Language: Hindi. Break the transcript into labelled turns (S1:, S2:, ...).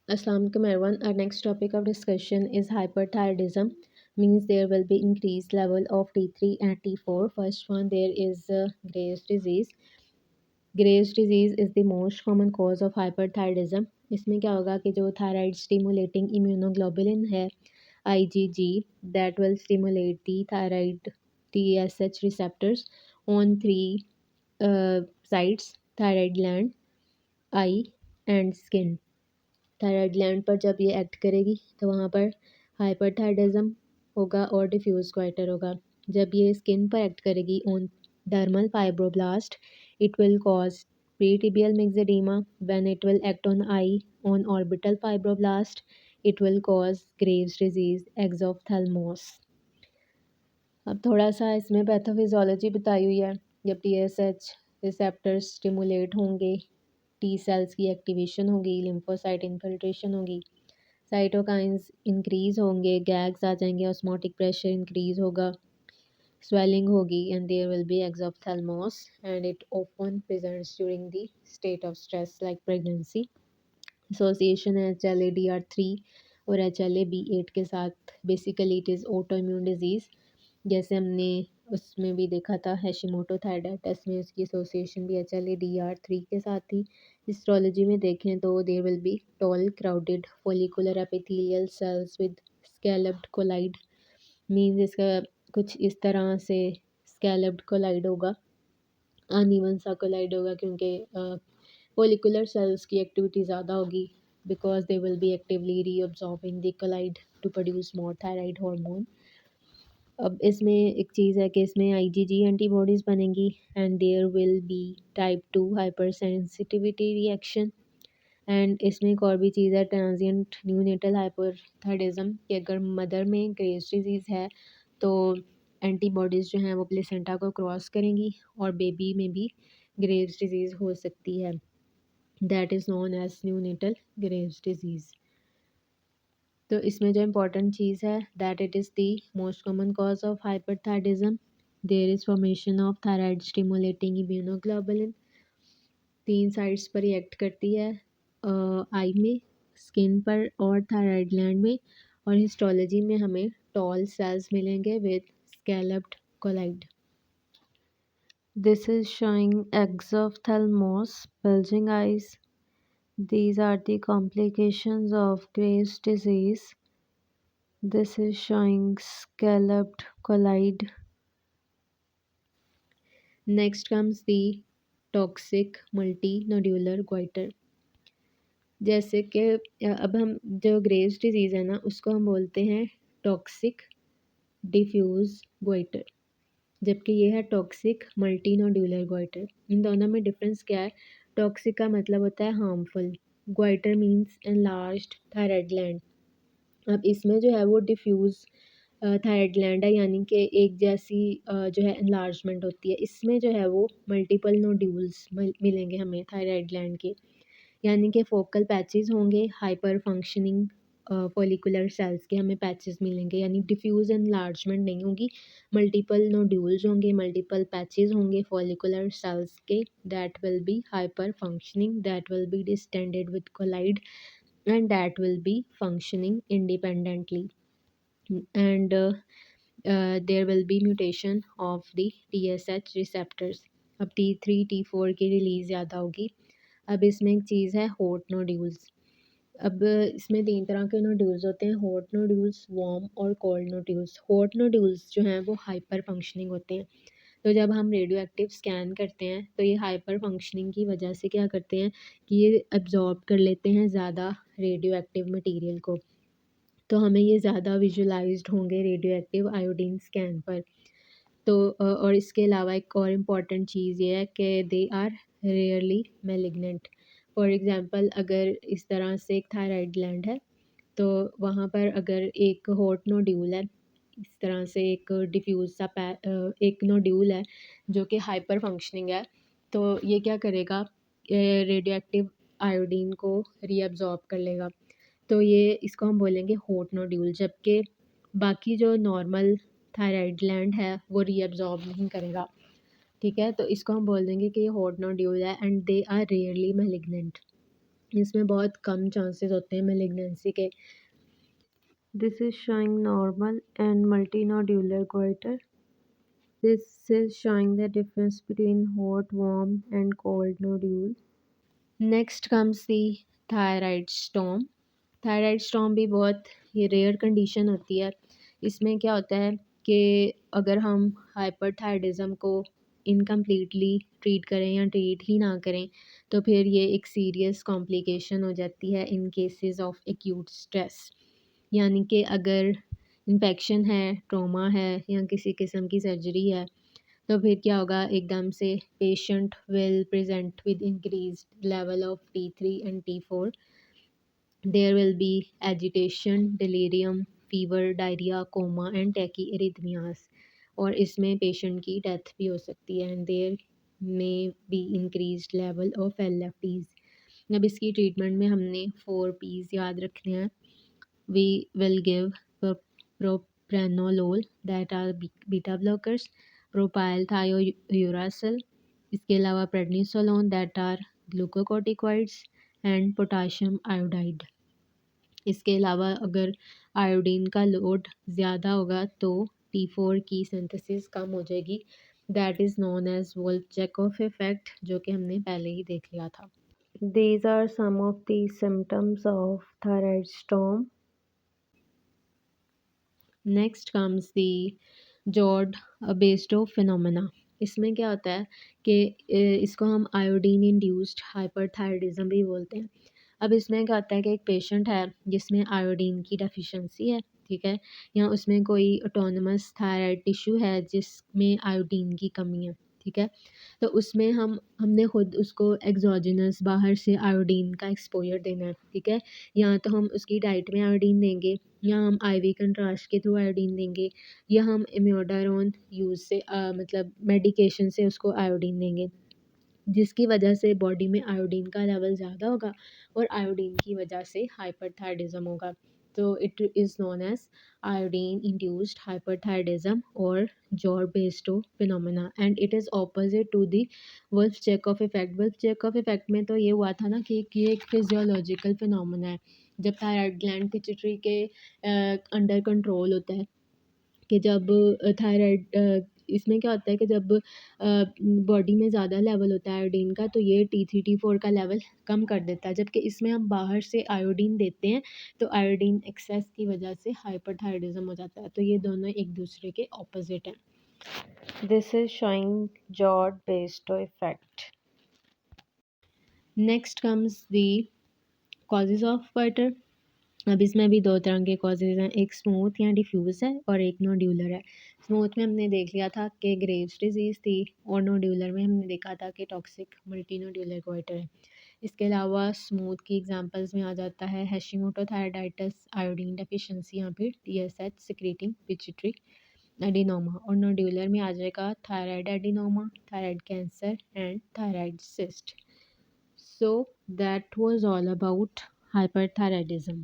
S1: Assalamu alaikum everyone. Our next topic of discussion is hyperthyroidism. Means there will be increased level of T3 and T4. First one there is Graves' disease. Graves' disease is the most common cause of hyperthyroidism. इसमें क्या होगा कि जो thyroid stimulating immunoglobulin है IgG that will stimulate the thyroid TSH receptors on three sites thyroid gland, eye and skin. Thyroid gland पर जब ये एक्ट करेगी तो वहाँ पर हाइपरथायरडिज्म होगा और डिफ्यूज क्वाइटर होगा। जब ये स्किन पर एक्ट करेगी on dermal fibroblast it will cause pretibial myxoedema. When it will act on eye on orbital fibroblast it will cause Graves disease exophthalmos. अब थोड़ा सा इसमें पैथोफिजियोलॉजी बताई हुई है। जब टीएसएच रिसेप्टर्स स्टिमुलेट होंगे, टी सेल्स की एक्टिवेशन होगी, लिम्फोसाइट इन्फिल्ट्रेशन होगी, साइटोकाइंस इंक्रीज होंगे, गैग्स आ जाएंगे, ऑस्मोटिक प्रेशर इंक्रीज होगा, swelling होगी and there will be exophthalmos and it often presents during the state of stress like pregnancy. Association है HLA-DR3 और HLA-B8 के साथ। Basically it is autoimmune disease. जैसे हमने उसमें भी देखा था हैशिमोटो थायराइडाइटिस में उसकी एसोसिएशन भी HLA-DR3 के साथ थी। हिस्टोलॉजी में देखें तो there will be tall crowded follicular epithelial cells with scalloped colloid. Means इसका कुछ इस तरह से स्कैलप्ड कोलाइड होगा, अनइवन सा कोलाइड होगा क्योंकि फॉलिकुलर सेल्स की एक्टिविटी ज़्यादा होगी because they will be actively reabsorbing the colloid to produce more thyroid hormone. अब इसमें एक चीज़ है कि इसमें IgG एंटीबॉडीज़ बनेंगी and there will be type 2 hypersensitivity reaction. And इसमें एक और भी चीज़ है ट्रांजिएंट न्यूनेटल हाइपरथायरडिज्म कि अगर मदर में ग्रेव्स डिजीज़ है तो एंटीबॉडीज़ जो हैं वो प्लेसेंटा को क्रॉस करेंगी और बेबी में भी ग्रेव्स डिजीज़ हो सकती है। That is known as neonatal Graves disease. तो इसमें जो इम्पोर्टेंट चीज़ है that it is the most common cause of hyperthyroidism. There is formation of thyroid stimulating immunoglobulin. 3 sites पर रिएक्ट करती है, आई में, स्किन पर और थायराइड ग्लैंड में। और हिस्टोलॉजी में हमें टॉल सेल्स मिलेंगे with scalloped colloid. This is showing exophthalmos, bulging eyes. These are the complications of Graves' disease. This is showing scalloped colloid. Next comes the toxic multinodular goiter. जैसे कि अब हम जो ग्रेव्स डिजीज़ है ना उसको हम बोलते हैं टॉक्सिक डिफ्यूज़ गोइटर, जबकि ये है टॉक्सिक मल्टीनोड्यूलर गोइटर। इन दोनों में डिफरेंस क्या है? टॉक्सिक का मतलब होता है harmful, goitre means enlarged thyroid gland. अब इसमें जो है वो डिफ्यूज़ थायराइड ग्लैंड है, यानी कि एक जैसी जो है एनलार्जमेंट होती है। इसमें जो है वो मल्टीपल नोड्यूल्स मिलेंगे हमें थायराइड ग्लैंड के, यानी कि फोकल पैचेस होंगे, हाइपर फंक्शनिंग फॉलिकुलर सेल्स के हमें पैचेस मिलेंगे, यानी डिफ्यूज़ एनलार्जमेंट नहीं होगी, मल्टीपल नोड्यूल्स होंगे, मल्टीपल पैचेस होंगे फॉलिकुलर सेल्स के। That will be hyper functioning, that will be distended with colloid and that will be functioning independently, and there will be mutation of the TSH receptors. अब T3 T4 की रिलीज़ ज़्यादा होगी। अब इसमें एक चीज़ है हॉट नोड्यूल्स। अब इसमें 3 तरह के नोड्यूल्स होते हैं, हॉट नोड्यूल्स, वार्म और कोल्ड नोड्यूल्स। हॉट नोड्यूल्स जो हैं वो हाइपर फंक्शनिंग होते हैं। तो जब हम रेडियो एक्टिव स्कैन करते हैं तो ये हाइपर फंक्शनिंग की वजह से क्या करते हैं कि ये अब्जॉर्ब कर लेते हैं ज़्यादा रेडियो एक्टिव मटीरियल को, तो हमें ये ज़्यादा विजुलाइज्ड होंगे रेडियो एक्टिव आयोडीन स्कैन पर। तो और इसके अलावा एक और इम्पॉर्टेंट चीज़ ये है कि they are rarely malignant. For example अगर इस तरह से एक थायराइड ग्लैंड है तो वहाँ पर अगर एक हॉट नोड्यूल है, इस तरह से एक डिफ्यूज़ सा एक नोड्यूल है जो कि हाइपर फंक्शनिंग है, तो ये क्या करेगा, रेडियो एक्टिव आयोडीन को रीअब्ज़ॉर्ब कर लेगा। तो ये इसको हम बोलेंगे हॉट नोड्यूल, जबकि बाकी जो नॉर्मल थायराइड ग्लैंड है वो रीअब्ज़ॉर्ब नहीं करेगा। ठीक है, तो इसको हम बोल देंगे कि ये हॉट नोड्यूल है and they are rarely malignant. इसमें बहुत कम चांसेस होते हैं मेलिग्नेंसी के। This is showing normal and multinodular goiter. This is showing the difference between hot, warm, and cold nodule. Next comes the thyroid storm. Thyroid storm भी बहुत ये रेयर कंडीशन होती है। इसमें क्या होता है कि अगर हम हाइपरथायरॉयडिज्म को इनकम्प्लीटली ट्रीट करें या ट्रीट ही ना करें तो फिर ये एक सीरियस कॉम्प्लिकेशन हो जाती है इन केसेस ऑफ एक्यूट स्ट्रेस। यानी कि अगर इन्फेक्शन है, ट्रॉमा है या किसी किस्म की सर्जरी है तो फिर क्या होगा, एकदम से patient will present with increased level of T3 and T4। There will be agitation, delirium, fever, diarrhoea, coma and tachyarrhythmias. और इसमें पेशेंट की डेथ भी हो सकती है and there may be increased level of LFTs। अब इसकी ट्रीटमेंट में हमने 4 P's याद रखने हैं। We will give propranolol that are beta blockers, propyl thiouracil, इसके अलावा prednisolone that are glucocorticoids and potassium iodide। इसके अलावा अगर आयोडीन का लोड ज़्यादा होगा तो T4 की सिंथेसिस कम हो जाएगी। That is known as Wolff Chaikoff effect, जो कि हमने पहले ही देख लिया था। These are some of the symptoms of thyroid storm. Next comes the Jod Basedow phenomena. इसमें क्या होता है कि इसको हम आयोडीन इंड्यूस्ड हाइपरथायरॉयडिज्म भी बोलते हैं। अब इसमें क्या होता है कि एक पेशेंट है जिसमें आयोडीन की डेफिशिएंसी है, ठीक है, या उसमें कोई ऑटोनमस थायराइड टिश्यू है जिसमें आयोडीन की कमी है, ठीक है। तो उसमें हमने खुद उसको एक्सोजेनस बाहर से आयोडीन का एक्सपोजर देना है, ठीक है। या तो हम उसकी डाइट में आयोडीन देंगे या हम IV कंट्रास्ट के थ्रू आयोडीन देंगे या हम इम्यूडारोन यूज़ से मतलब मेडिकेशन से उसको आयोडीन देंगे, जिसकी वजह से बॉडी में आयोडीन का लेवल ज़्यादा होगा और आयोडीन की वजह से हाइपरथायरॉयडिज्म होगा। तो it is known as iodine induced hyperthyroidism और Jod Basedow phenomena and it is opposite to the Wolff Chaikoff effect. Wolff Chaikoff effect में तो ये हुआ था ना कि ये एक फिजियोलॉजिकल फिनोमेना है। जब थायराइड ग्लैंड पिट्यूटरी के अंडर कंट्रोल होता है कि जब थायराइड इसमें क्या होता है कि जब बॉडी में ज़्यादा लेवल होता है आयोडीन का तो ये T3 T4 का लेवल कम कर देता है, जबकि इसमें हम बाहर से आयोडीन देते हैं तो आयोडीन एक्सेस की वजह से हाइपरथायरॉयडिज्म हो जाता है। तो ये दोनों एक दूसरे के ऑपोजिट हैं। This is showing George Bairstow effect. Next comes the causes of goiter। अब इसमें भी 2 तरह के कॉजेज़ हैं, एक स्मूथ या डिफ्यूज़ है और एक नोड्यूलर है। स्मूथ में हमने देख लिया था कि ग्रेव्स डिज़ीज़ थी और नोड्यूलर में हमने देखा था कि टॉक्सिक मल्टीनोड्यूलर goiter है। इसके अलावा स्मूथ की एग्जांपल्स में आ जाता है हैशिमोटो थायराइडाइटिस, आयोडीन डेफिशिएंसी या फिर TSH सेक्रेटिंग पिट्यूटरी एडिनोमा, और नोड्यूलर में आ जाएगा thyroid adenoma, thyroid cancer and thyroid cyst. So that was all about hyperthyroidism.